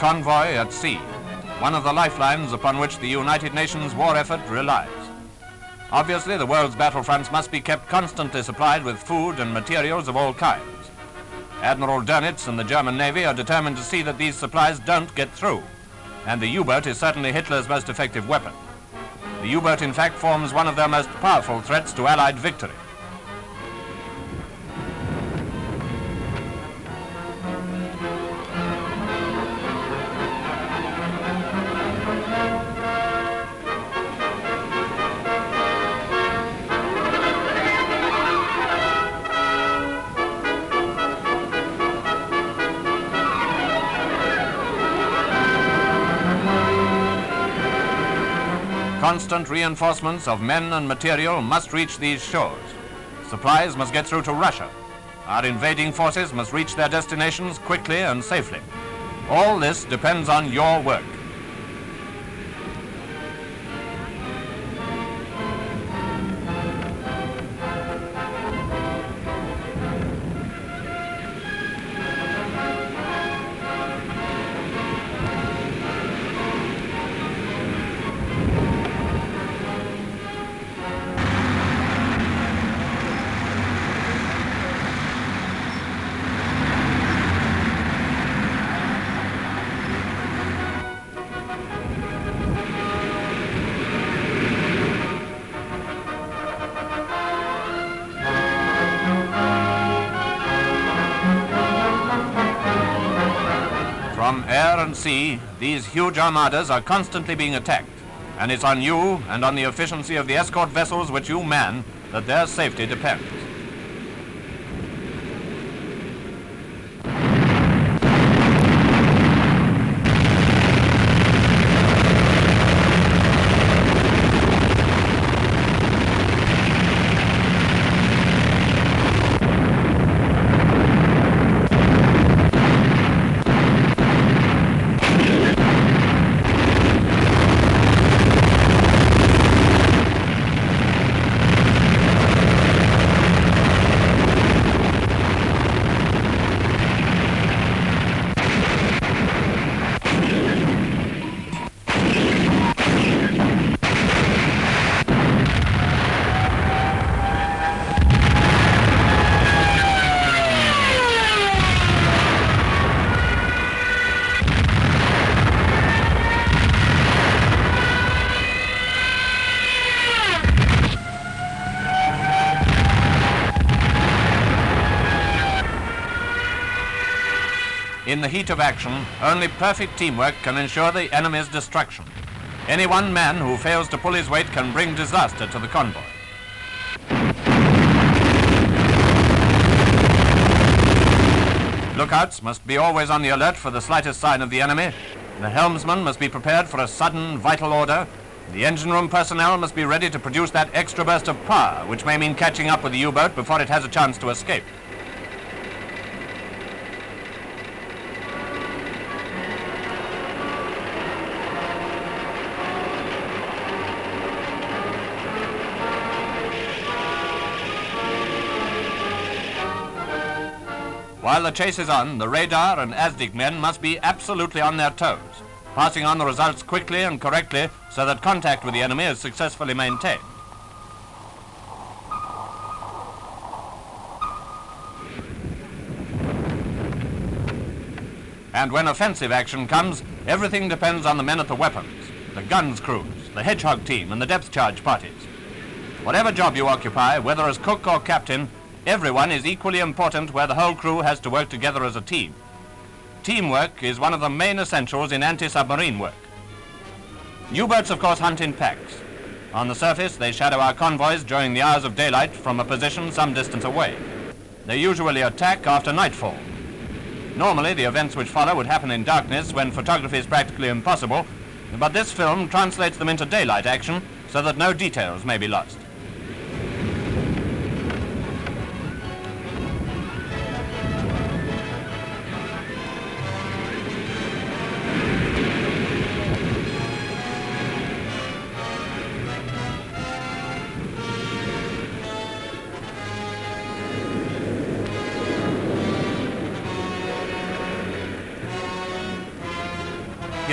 convoy at sea, one of the lifelines upon which the United Nations war effort relies. Obviously, the world's battlefronts must be kept constantly supplied with food and materials of all kinds. Admiral Dönitz and the German Navy are determined to see that these supplies don't get through, and the U-boat is certainly Hitler's most effective weapon. The U-boat, in fact, forms one of their most powerful threats to Allied victory. Constant reinforcements of men and material must reach these shores. Supplies must get through to Russia. Our invading forces must reach their destinations quickly and safely. All this depends on your work. From air and sea, these huge armadas are constantly being attacked, and it's on you and on the efficiency of the escort vessels which you man that their safety depends. In the heat of action, only perfect teamwork can ensure the enemy's destruction. Any one man who fails to pull his weight can bring disaster to the convoy. Lookouts must be always on the alert for the slightest sign of the enemy. The helmsman must be prepared for a sudden, vital order. The engine room personnel must be ready to produce that extra burst of power, which may mean catching up with the U-boat before it has a chance to escape. While the chase is on, the radar and ASDIC men must be absolutely on their toes, passing on the results quickly and correctly so that contact with the enemy is successfully maintained. And when offensive action comes, everything depends on the men at the weapons, the guns crews, the hedgehog team and the depth charge parties. Whatever job you occupy, whether as cook or captain, everyone is equally important where the whole crew has to work together as a team. Teamwork is one of the main essentials in anti-submarine work. U-boats, of course, hunt in packs. On the surface, they shadow our convoys during the hours of daylight from a position some distance away. They usually attack after nightfall. Normally, the events which follow would happen in darkness when photography is practically impossible, but this film translates them into daylight action so that no details may be lost.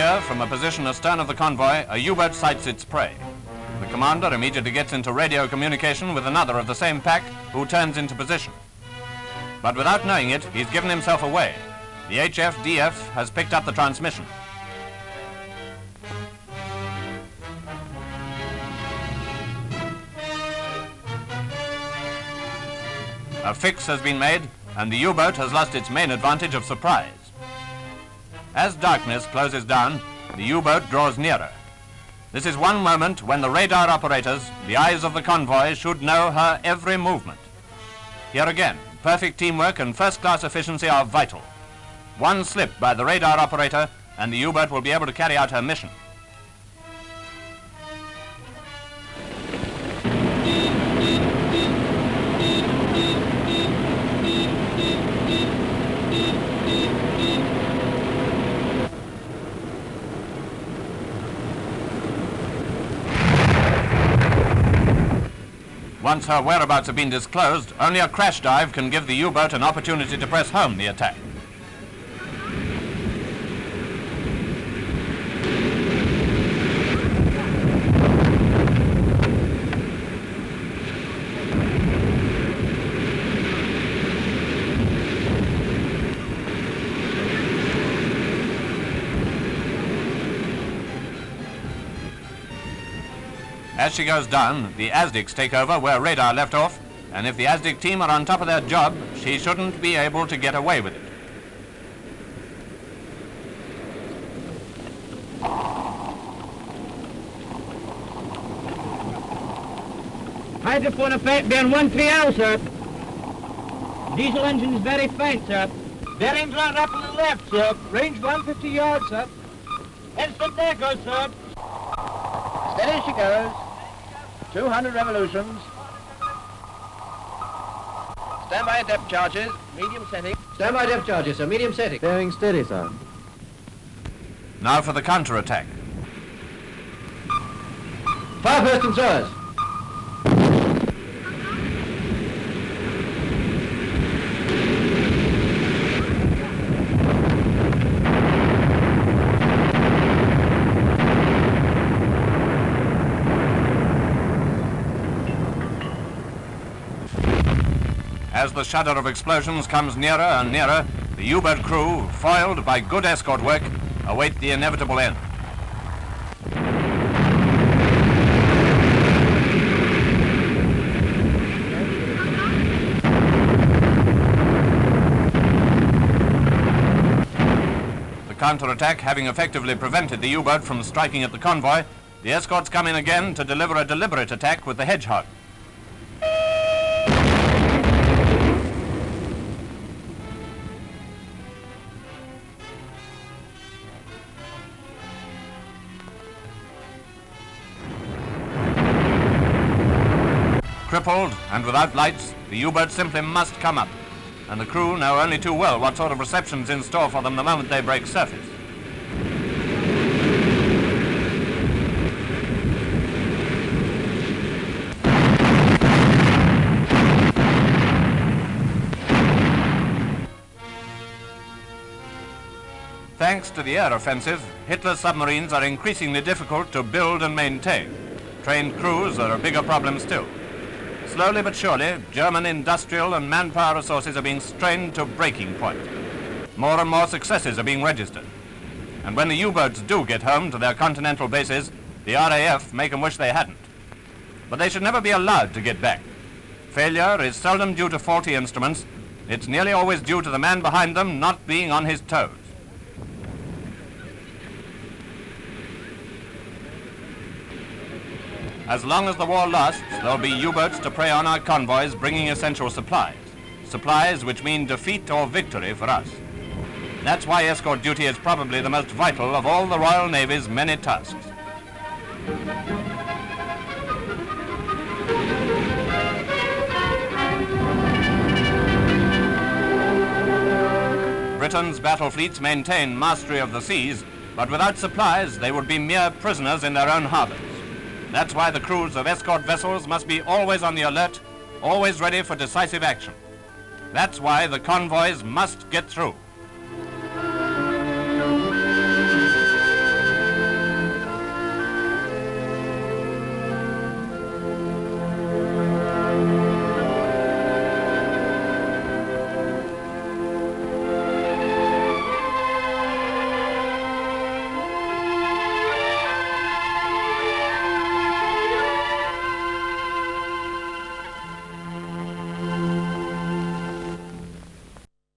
Here, from a position astern of the convoy, a U-boat sights its prey. The commander immediately gets into radio communication with another of the same pack, who turns into position. But without knowing it, he's given himself away. The HF-DF has picked up the transmission. A fix has been made, and the U-boat has lost its main advantage of surprise. As darkness closes down, the U-boat draws nearer. This is one moment when the radar operators, the eyes of the convoy, should know her every movement. Here again, perfect teamwork and first-class efficiency are vital. One slip by the radar operator, and the U-boat will be able to carry out her mission. Once her whereabouts have been disclosed, only a crash dive can give the U-boat an opportunity to press home the attack. As she goes down, the ASDICs take over where radar left off, and if the ASDIC team are on top of their job, she shouldn't be able to get away with it. Hydrophone effect being 130, sir. Diesel engine is very faint, sir. Bearings round up on the left, sir. Range 150 yards, sir. Instant there goes, sir. Steady she goes. 200 revolutions. Stand by depth charges, medium setting. Stand by depth charges, sir. Medium setting. Bearing steady, sir. Now for the counter-attack. Fire first and sirs. As the shudder of explosions comes nearer and nearer, the U-boat crew, foiled by good escort work, await the inevitable end. The counterattack having effectively prevented the U-boat from striking at the convoy, the escorts come in again to deliver a deliberate attack with the Hedgehog. Crippled and without lights, the U-boat simply must come up, and the crew know only too well what sort of reception's in store for them the moment they break surface. Thanks to the air offensive, Hitler's submarines are increasingly difficult to build and maintain. Trained crews are a bigger problem still. Slowly but surely, German industrial and manpower resources are being strained to breaking point. More and more successes are being registered. And when the U-boats do get home to their continental bases, the RAF make them wish they hadn't. But they should never be allowed to get back. Failure is seldom due to faulty instruments. It's nearly always due to the man behind them not being on his toes. As long as the war lasts, there'll be U-boats to prey on our convoys bringing essential supplies. Supplies which mean defeat or victory for us. That's why escort duty is probably the most vital of all the Royal Navy's many tasks. Britain's battle fleets maintain mastery of the seas, but without supplies, they would be mere prisoners in their own harbors. That's why the crews of escort vessels must be always on the alert, always ready for decisive action. That's why the convoys must get through.